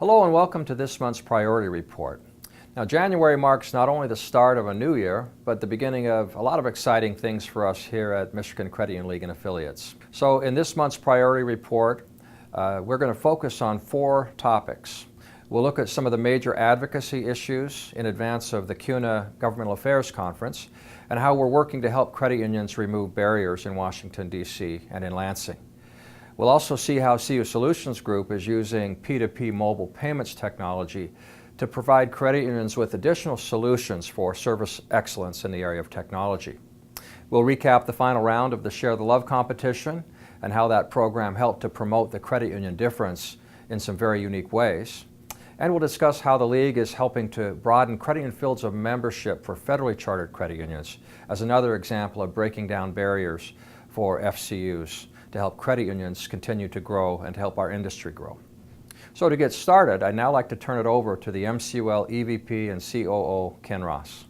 Hello and welcome to this month's Priority Report. Now, January marks not only the start of a new year, but the beginning of a lot of exciting things for us here at Michigan Credit Union League and Affiliates. So in this month's Priority Report, we're going to focus on 4 topics. We'll look at some of the major advocacy issues in advance of the CUNA Governmental Affairs Conference and how we're working to help credit unions remove barriers in Washington, D.C. and in Lansing. We'll also see how CU Solutions Group is using P2P mobile payments technology to provide credit unions with additional solutions for service excellence in the area of technology. We'll recap the final round of the Share the Love competition and how that program helped to promote the credit union difference in some very unique ways. And we'll discuss how the League is helping to broaden credit union fields of membership for federally chartered credit unions as another example of breaking down barriers for FCUs to help credit unions continue to grow and to help our industry grow. So to get started, I'd now like to turn it over to the MCUL EVP and COO, Ken Ross.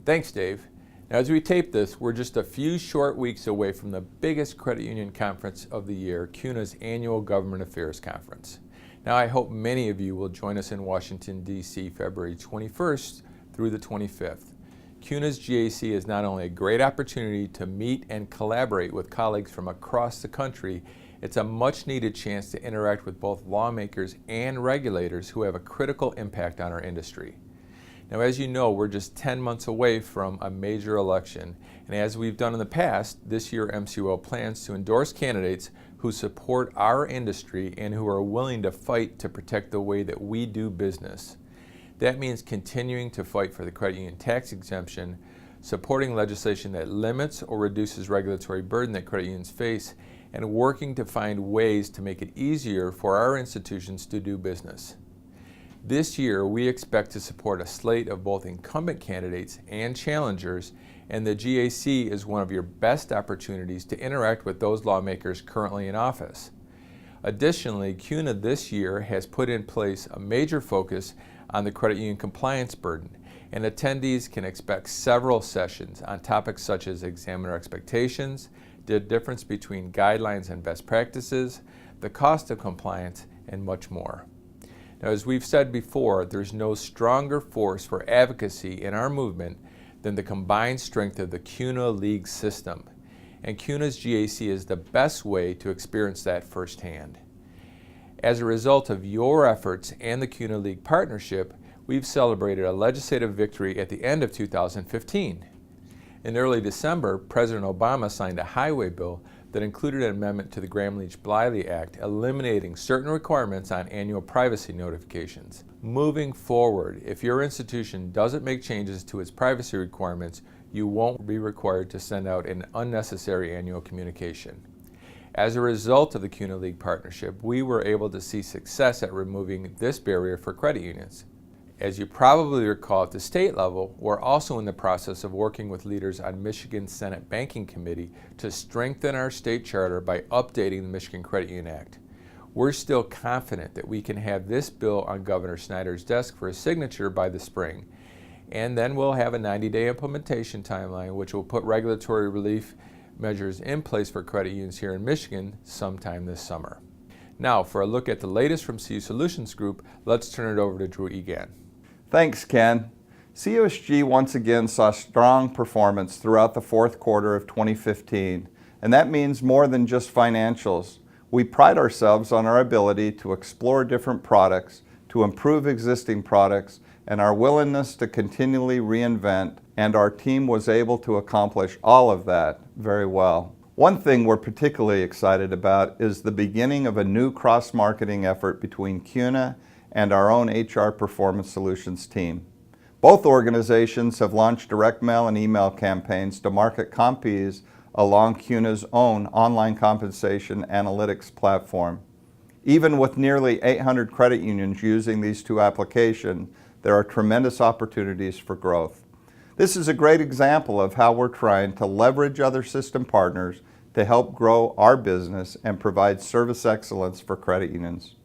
Thanks, Dave. Now, as we tape this, we're just a few short weeks away from the biggest credit union conference of the year, CUNA's annual Government Affairs Conference. Now, I hope many of you will join us in Washington, D.C., February 21st through the 25th. CUNA's GAC is not only a great opportunity to meet and collaborate with colleagues from across the country, it's a much-needed chance to interact with both lawmakers and regulators who have a critical impact on our industry. Now, as you know, we're just 10 months away from a major election, and as we've done in the past, this year MCUL plans to endorse candidates who support our industry and who are willing to fight to protect the way that we do business. That means continuing to fight for the credit union tax exemption, supporting legislation that limits or reduces regulatory burden that credit unions face, and working to find ways to make it easier for our institutions to do business. This year, we expect to support a slate of both incumbent candidates and challengers, and the GAC is one of your best opportunities to interact with those lawmakers currently in office. Additionally, CUNA this year has put in place a major focus on the credit union compliance burden, and attendees can expect several sessions on topics such as examiner expectations, the difference between guidelines and best practices, the cost of compliance, and much more. Now, as we've said before, there's no stronger force for advocacy in our movement than the combined strength of the CUNA League system, and CUNA's GAC is the best way to experience that firsthand. As a result of your efforts and the CUNA League partnership, we've celebrated a legislative victory at the end of 2015. In early December, President Obama signed a highway bill that included an amendment to the Gramm-Leach-Bliley Act, eliminating certain requirements on annual privacy notifications. Moving forward, if your institution doesn't make changes to its privacy requirements, you won't be required to send out an unnecessary annual communication. As a result of the CUNA League partnership, we were able to see success at removing this barrier for credit unions. As you probably recall, at the state level, we're also in the process of working with leaders on Michigan's Senate Banking Committee to strengthen our state charter by updating the Michigan Credit Union Act. We're still confident that we can have this bill on Governor Snyder's desk for a signature by the spring, and then we'll have a 90-day implementation timeline which will put regulatory relief measures in place for credit unions here in Michigan sometime this summer. Now, for a look at the latest from CU Solutions Group, let's turn it over to Drew Egan. Thanks, Ken. CUSG once again saw strong performance throughout the fourth quarter of 2015, and that means more than just financials. We pride ourselves on our ability to explore different products, to improve existing products, and our willingness to continually reinvent, and our team was able to accomplish all of that very well. One thing we're particularly excited about is the beginning of a new cross-marketing effort between CUNA and our own HR Performance Solutions team. Both organizations have launched direct mail and email campaigns to market Compease along CUNA's own online compensation analytics platform. Even with nearly 800 credit unions using these two applications, there are tremendous opportunities for growth. This is a great example of how we're trying to leverage other system partners to help grow our business and provide service excellence for credit unions.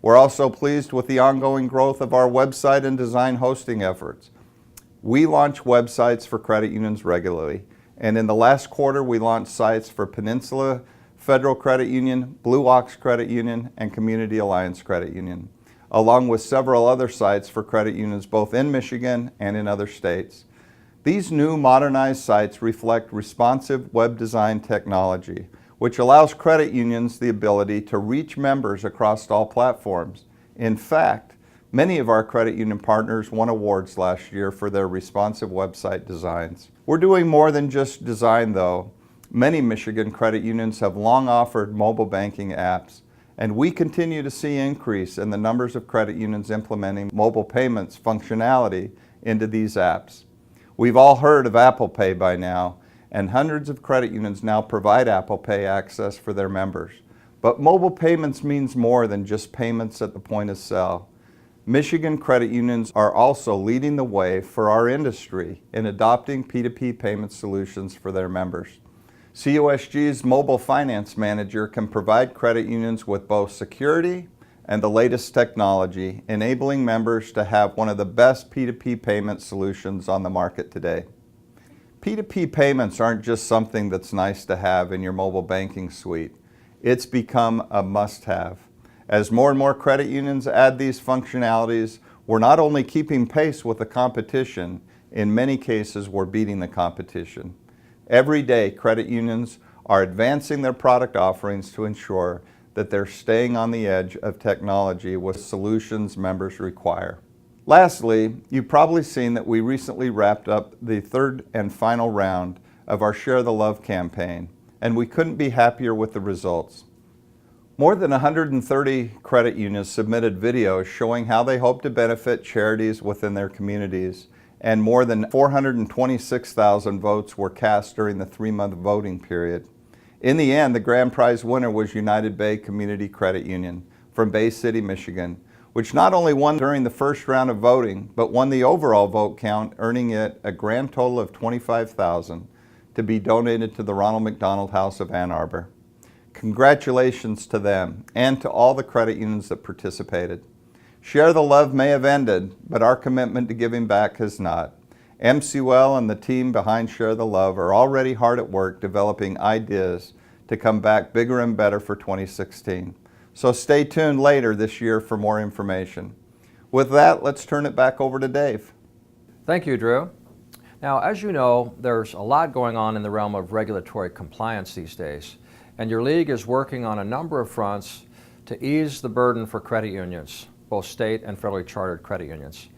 We're also pleased with the ongoing growth of our website and design hosting efforts. We launch websites for credit unions regularly, and in the last quarter we launched sites for Peninsula, Federal Credit Union, Blue Ox Credit Union, and Community Alliance Credit Union, along with several other sites for credit unions both in Michigan and in other states. These new modernized sites reflect responsive web design technology, which allows credit unions the ability to reach members across all platforms. In fact, many of our credit union partners won awards last year for their responsive website designs. We're doing more than just design though. Many Michigan credit unions have long offered mobile banking apps, and we continue to see an increase in the numbers of credit unions implementing mobile payments functionality into these apps. We've all heard of Apple Pay by now, and hundreds of credit unions now provide Apple Pay access for their members. But mobile payments means more than just payments at the point of sale. Michigan credit unions are also leading the way for our industry in adopting P2P payment solutions for their members. COSG's Mobile Finance Manager can provide credit unions with both security and the latest technology, enabling members to have one of the best P2P payment solutions on the market today. P2P payments aren't just something that's nice to have in your mobile banking suite. It's become a must-have. As more and more credit unions add these functionalities, we're not only keeping pace with the competition, in many cases we're beating the competition. Every day, credit unions are advancing their product offerings to ensure that they're staying on the edge of technology with solutions members require. Lastly, you've probably seen that we recently wrapped up the third and final round of our Share the Love campaign, and we couldn't be happier with the results. More than 130 credit unions submitted videos showing how they hope to benefit charities within their communities, and more than 426,000 votes were cast during the 3-month voting period. In the end, the grand prize winner was United Bay Community Credit Union from Bay City, Michigan, which not only won during the first round of voting, but won the overall vote count, earning it a grand total of $25,000 to be donated to the Ronald McDonald House of Ann Arbor. Congratulations to them and to all the credit unions that participated. Share the Love may have ended, but our commitment to giving back has not. MCWell and the team behind Share the Love are already hard at work developing ideas to come back bigger and better for 2016. So stay tuned later this year for more information. With that, let's turn it back over to Dave. Thank you, Drew. Now, as you know, there's a lot going on in the realm of regulatory compliance these days, and your league is working on a number of fronts to ease the burden for credit unions, both state and federally chartered credit unions.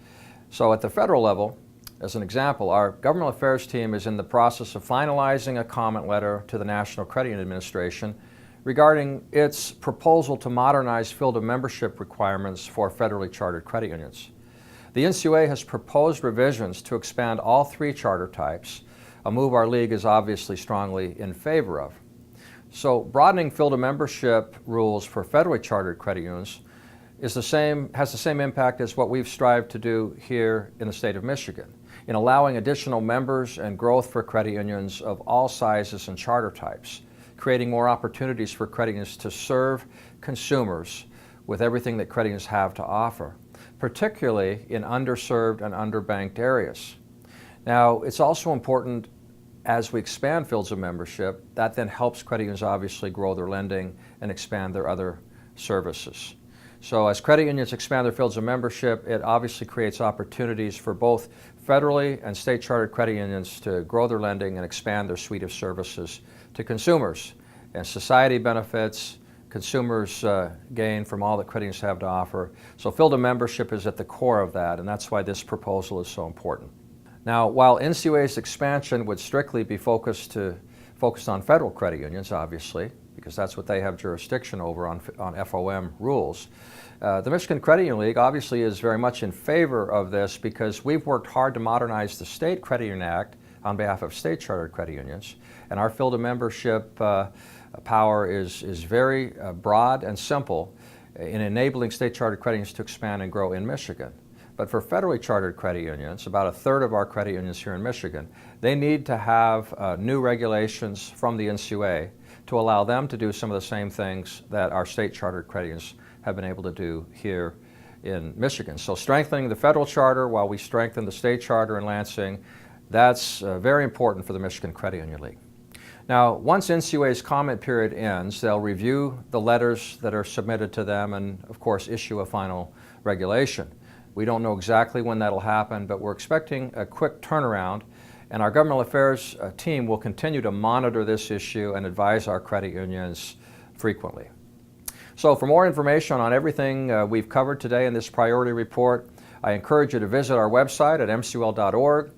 So at the federal level, as an example, our government affairs team is in the process of finalizing a comment letter to the National Credit Union Administration regarding its proposal to modernize field of membership requirements for federally chartered credit unions. The NCUA has proposed revisions to expand all 3 charter types, a move our league is obviously strongly in favor of. So broadening field of membership rules for federally chartered credit unions has the same impact as what we've strived to do here in the state of Michigan, in allowing additional members and growth for credit unions of all sizes and charter types, creating more opportunities for credit unions to serve consumers with everything that credit unions have to offer, particularly in underserved and underbanked areas. Now, it's also important as we expand fields of membership, that then helps credit unions obviously grow their lending and expand their other services. So as credit unions expand their fields of membership, it obviously creates opportunities for both federally and state chartered credit unions to grow their lending and expand their suite of services to consumers. And society benefits, consumers gain from all that credit unions have to offer. So field of membership is at the core of that, and that's why this proposal is so important. Now, while NCUA's expansion would strictly be focused on federal credit unions, obviously, because that's what they have jurisdiction over on FOM rules. The Michigan Credit Union League obviously is very much in favor of this because we've worked hard to modernize the State Credit Union Act on behalf of state chartered credit unions, and our field of membership power is very broad and simple in enabling state chartered credit unions to expand and grow in Michigan. But for federally chartered credit unions, about 1/3 of our credit unions here in Michigan, they need to have new regulations from the NCUA to allow them to do some of the same things that our state chartered credit unions have been able to do here in Michigan. So strengthening the federal charter while we strengthen the state charter in Lansing, that's very important for the Michigan Credit Union League. Now, once NCUA's comment period ends, they'll review the letters that are submitted to them and, of course, issue a final regulation. We don't know exactly when that'll happen, but we're expecting a quick turnaround, and our governmental affairs team will continue to monitor this issue and advise our credit unions frequently. So for more information on everything we've covered today in this priority report, I encourage you to visit our website at mcul.org,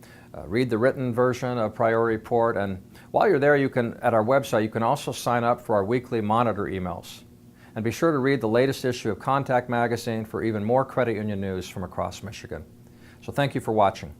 read the written version of Priority Report, and while you're there, at our website, you can also sign up for our weekly monitor emails. And be sure to read the latest issue of Contact Magazine for even more credit union news from across Michigan. So thank you for watching.